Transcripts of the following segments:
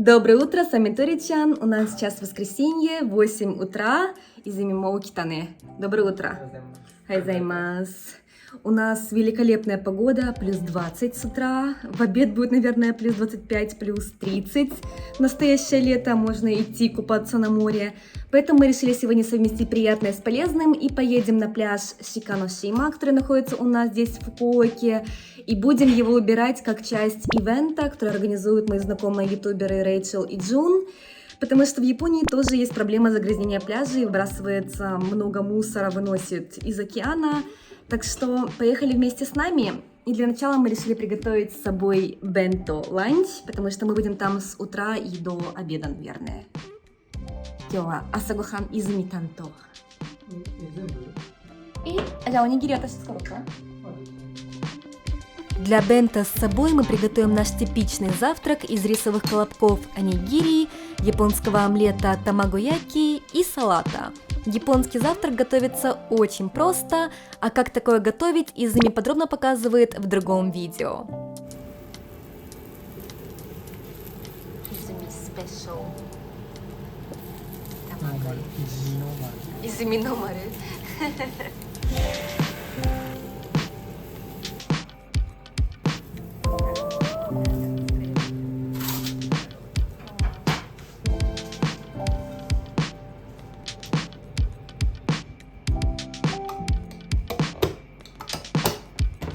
Доброе утро, с вами Торичан. У нас сейчас воскресенье, 8 утра. Изими Моукитане. Доброе утро. Хайзаймас. У нас великолепная погода, плюс 20 с утра. В обед будет, наверное, плюс 25, плюс 30. Настоящее лето, можно идти купаться на море. Поэтому мы решили сегодня совместить приятное с полезным и поедем на пляж Шиканошима, который находится у нас здесь в Фукуоке. И будем его убирать как часть ивента, который организуют мои знакомые ютуберы Рэйчел и Джун. Потому что в Японии тоже есть проблема загрязнения пляжей, выбрасывается много мусора, выносит из океана. Так что поехали вместе с нами. И для начала мы решили приготовить с собой бенто ланч, потому что мы будем там с утра и до обеда, наверное. Кёва асагохан изуми танто. И онигири аташи цукару. Для бенто с собой мы приготовим наш типичный завтрак из рисовых колобков онигири, японского омлета тамагояки и салата. Японский завтрак готовится очень просто, а как такое готовить, Изуми подробно показывает в другом видео. Изуми спешл. Изуми номару.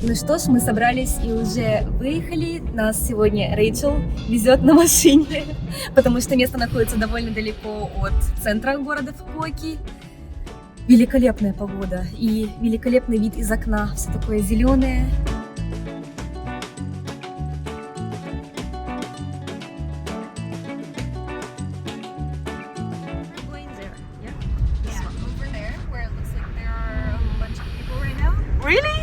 Ну что ж, мы собрались и уже выехали. Нас сегодня Рэйчел везет на машине, потому что место находится довольно далеко от центра города Фукуоки. Великолепная погода и великолепный вид из окна, все такое зеленое. Really?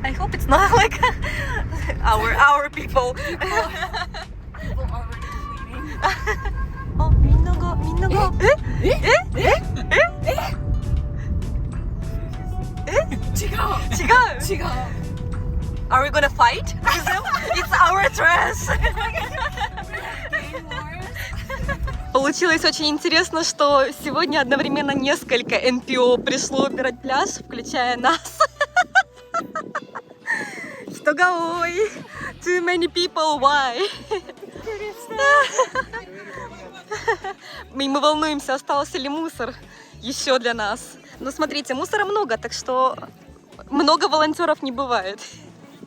I hope it's not like our people. People already cleaning. Oh, minna ga. Are we gonna fight? It's our dress. Получилось очень интересно, что сегодня одновременно несколько НПО пришло убирать пляж, включая нас. Ой, too many people, why? Мы волнуемся, остался ли мусор еще для нас. Но смотрите, мусора много, так что много волонтеров не бывает.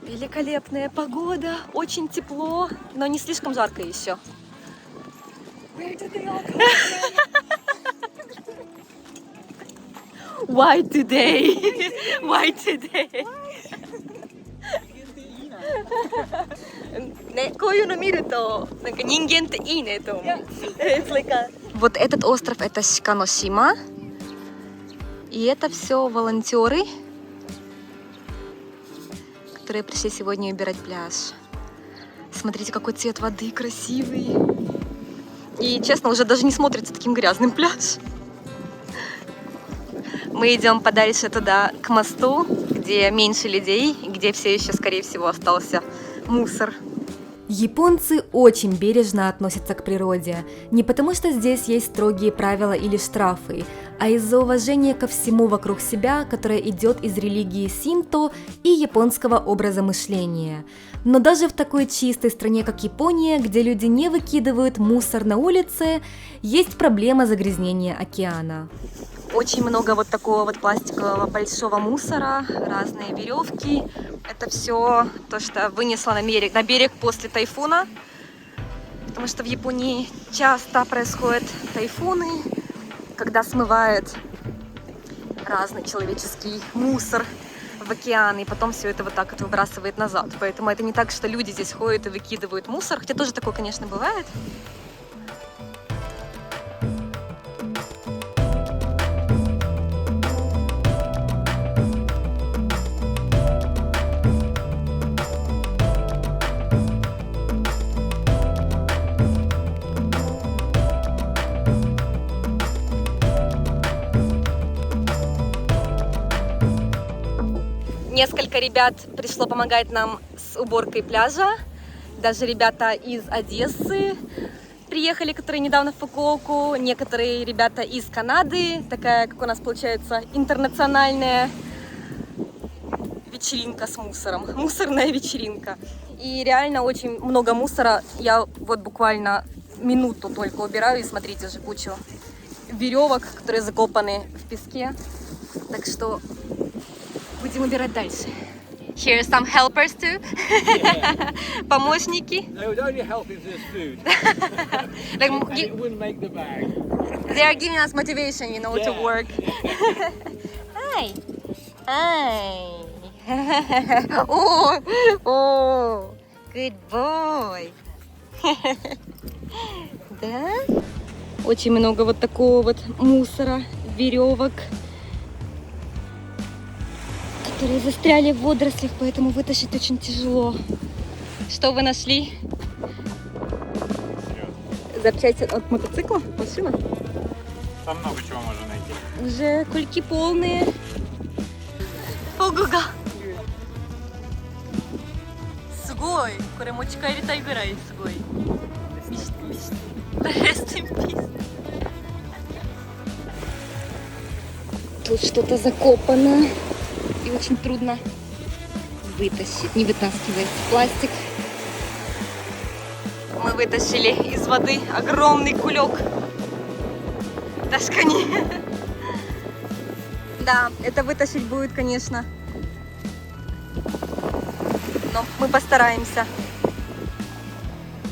Великолепная погода, очень тепло, но не слишком жарко еще. Why today? Why today? Вот этот остров — это Шиканошима. И это все волонтеры, которые пришли сегодня убирать пляж. Смотрите, какой цвет воды красивый. И, честно, уже даже не смотрится таким грязным пляж. Мы идем подальше туда, к мосту, где меньше людей, где все еще, скорее всего, остался мусор. Японцы очень бережно относятся к природе. Не потому, что здесь есть строгие правила или штрафы, а из-за уважения ко всему вокруг себя, которое идет из религии синто и японского образа мышления. Но даже в такой чистой стране, как Япония, где люди не выкидывают мусор на улице, есть проблема загрязнения океана. Очень много вот такого вот пластикового большого мусора, разные веревки. Это все то, что вынесло на берег после тайфуна. Потому что в Японии часто происходят тайфуны, когда смывает разный человеческий мусор в океан, и потом все это вот так вот выбрасывает назад. Поэтому это не так, что люди здесь ходят и выкидывают мусор, хотя тоже такое, конечно, бывает. Несколько ребят пришло помогать нам с уборкой пляжа. Даже ребята из Одессы приехали, которые недавно в Фукуоку. Некоторые ребята из Канады. Такая, как у нас получается, интернациональная вечеринка с мусором. Мусорная вечеринка. И реально очень много мусора. Я вот буквально минуту только убираю. И смотрите, уже кучу веревок, которые закопаны в песке. Так что будем убирать дальше. Here are some helpers too. Yeah. Помощники. They would only help if there's food. Like, And it wouldn't make the bag. they are giving us motivation, you know, to Yeah. work. Hi. Hi. Oh, oh, good boy. Да? Очень много вот такого вот мусора, веревок, которые застряли в водорослях, поэтому вытащить очень тяжело. Что вы нашли? Запчасти от мотоцикла? Машина? Там много чего можно найти. Уже кульки полные. Ого-го! Сугой! Коремочка ритай гурай, сугой. Rest in peace. Тут что-то закопано. И очень трудно вытащить. Не вытаскивается пластик. Мы вытащили из воды огромный кулек. Ташкани. Да, это вытащить будет, конечно. Но мы постараемся.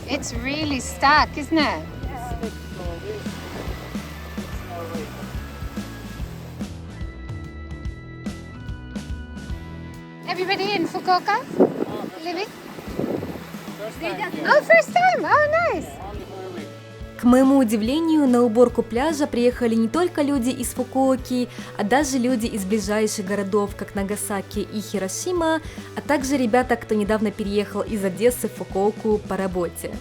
It's really stuck, isn't it? Everybody in Fukuoka living? Oh, first time. Oh, nice. К моему удивлению, на уборку пляжа приехали не только люди из Фукуоки, а даже люди из ближайших городов, как Нагасаки и Хиросима, а также ребята, кто недавно переехал из Одессы в Фукуоку по работе.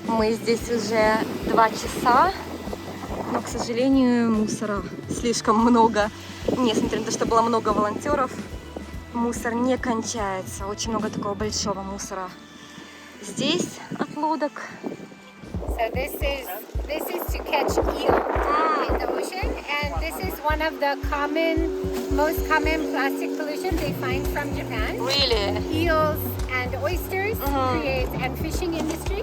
Мы здесь уже 2 часа, но, к сожалению, мусора слишком много. Несмотря на то, что было много волонтеров, мусор не кончается. Очень много такого большого мусора. Здесь от лодок. So this is to catch eel in the ocean, and this is one of the most common plastic pollution they find from Japan. Really? Eels and oysters create, and fishing industry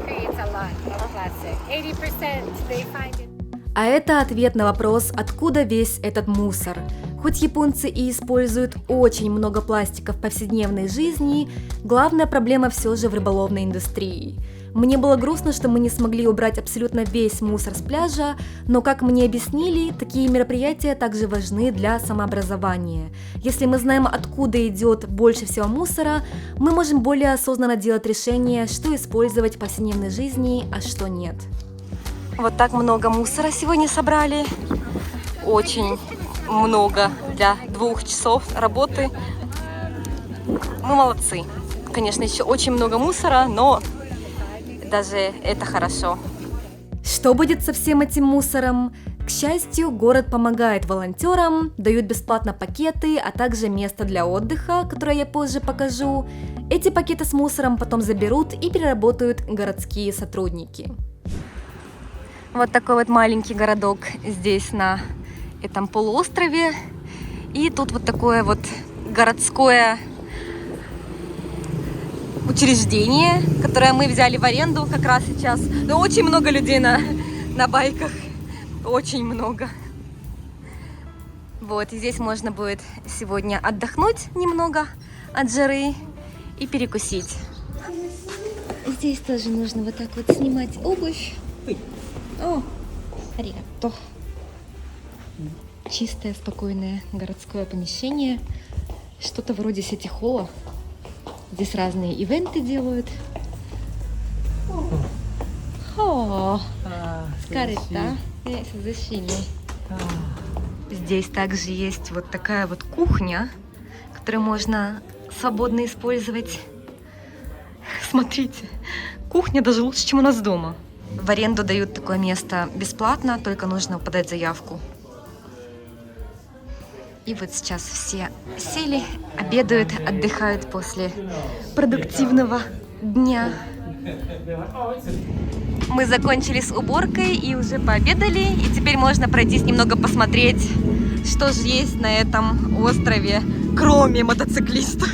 creates a lot of plastic. 80% they find it. А это ответ на вопрос, откуда весь этот мусор. Хоть японцы и используют очень много пластика в повседневной жизни, главная проблема все же в рыболовной индустрии. Мне было грустно, что мы не смогли убрать абсолютно весь мусор с пляжа, но, как мне объяснили, такие мероприятия также важны для самообразования. Если мы знаем, откуда идет больше всего мусора, мы можем более осознанно делать решение, что использовать в повседневной жизни, а что нет. Вот так много мусора сегодня собрали. Очень много для 2 часов работы. Мы молодцы. Конечно, еще очень много мусора, но даже это хорошо. Что будет со всем этим мусором? К счастью, город помогает волонтерам, дают бесплатно пакеты, а также место для отдыха, которое я позже покажу. Эти пакеты с мусором потом заберут и переработают городские сотрудники. Вот такой вот маленький городок здесь на этом полуострове. И тут вот такое вот городское учреждение, которое мы взяли в аренду как раз сейчас. Но очень много людей на байках. Очень много. Вот, и здесь можно будет сегодня отдохнуть немного от жары и перекусить. Здесь тоже нужно вот так вот снимать обувь. О, аригато. Чистое, спокойное городское помещение. Что-то вроде сити-холла. Здесь разные ивенты делают. О, скарыта. Здесь также есть вот такая вот кухня, которую можно свободно использовать. Смотрите, кухня даже лучше, чем у нас дома. В аренду дают такое место бесплатно, только нужно подать заявку. И вот сейчас все сели, обедают, отдыхают после продуктивного дня. Мы закончили с уборкой и уже пообедали, и теперь можно пройтись немного посмотреть, что же есть на этом острове, кроме мотоциклистов.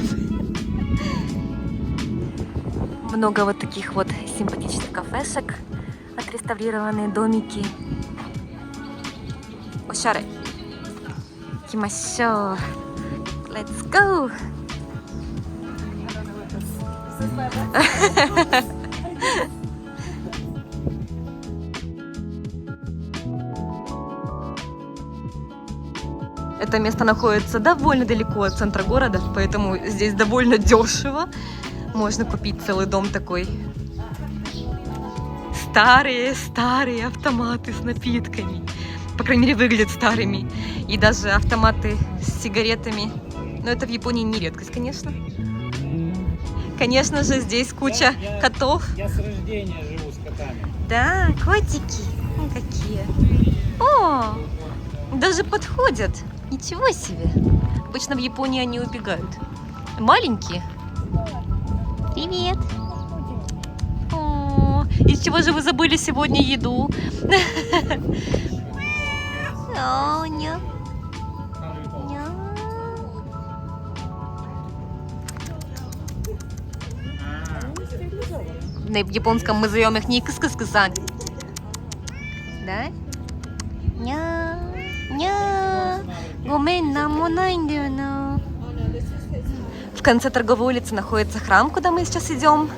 Много вот таких вот симпатичных кафешек, отреставрированные домики. Ошаре. Кимашо. Let's go. Это место находится довольно далеко от центра города, поэтому здесь довольно дешево. Можно купить целый дом такой. Старые автоматы с напитками. По крайней мере, выглядят старыми. И даже автоматы с сигаретами. Но это в Японии не редкость, конечно. Конечно же, здесь куча котов. Я с рождения живу с котами. Да, котики. Какие. О, даже подходят. Ничего себе. Обычно в Японии они убегают. Маленькие. Привет. О, из чего же вы забыли сегодня еду? О, ня. Ня. На японском мы зовем их не кыс-кыс-кысан. Да? Ня. Ня. Гомен, намо найндё на. В конце торговой улицы находится храм, куда мы сейчас идем.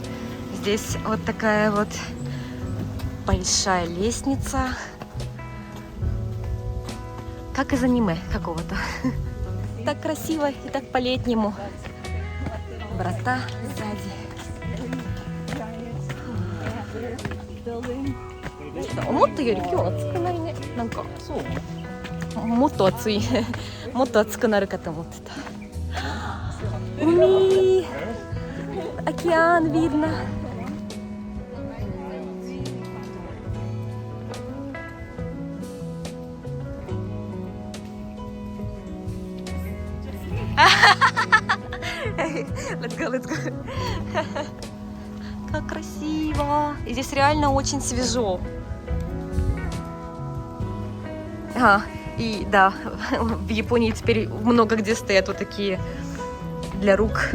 Здесь вот такая вот большая лестница. Как из аниме какого-то. Так красиво и так по-летнему. Врата сзади. Уми! Океан видно. Let's go, let's go. Как красиво. И здесь реально очень свежо. И да, в Японии теперь много где стоят вот такие для рук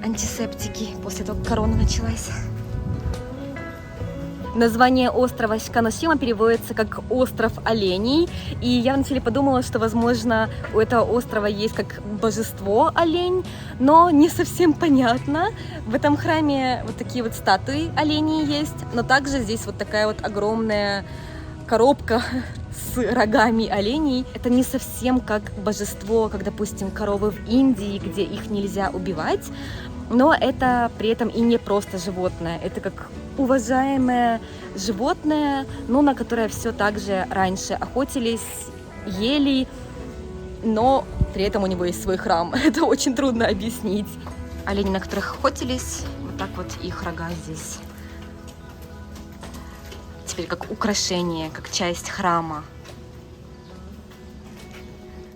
антисептики после того, как корона началась. Название острова Шиканошима переводится как «остров оленей». И я вначале подумала, что, возможно, у этого острова есть как божество олень, но не совсем понятно. В этом храме вот такие вот статуи оленей есть, но также здесь вот такая вот огромная коробка с рогами оленей. Это не совсем как божество, как, допустим, коровы в Индии, где их нельзя убивать, но это при этом и не просто животное. Это как уважаемое животное, но на которое все так же раньше охотились, ели, но при этом у него есть свой храм. Это очень трудно объяснить. Олени, на которых охотились, вот так вот их рога здесь. Теперь как украшение, как часть храма.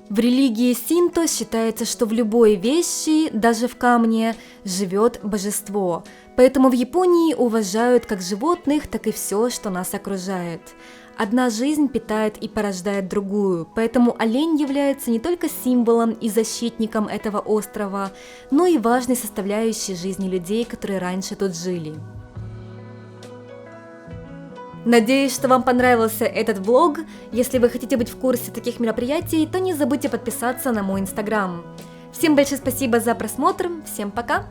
В религии синто считается, что в любой вещи, даже в камне, живет божество. Поэтому в Японии уважают как животных, так и все, что нас окружает. Одна жизнь питает и порождает другую, поэтому олень является не только символом и защитником этого острова, но и важной составляющей жизни людей, которые раньше тут жили. Надеюсь, что вам понравился этот влог. Если вы хотите быть в курсе таких мероприятий, то не забудьте подписаться на мой инстаграм. Всем большое спасибо за просмотр, всем пока!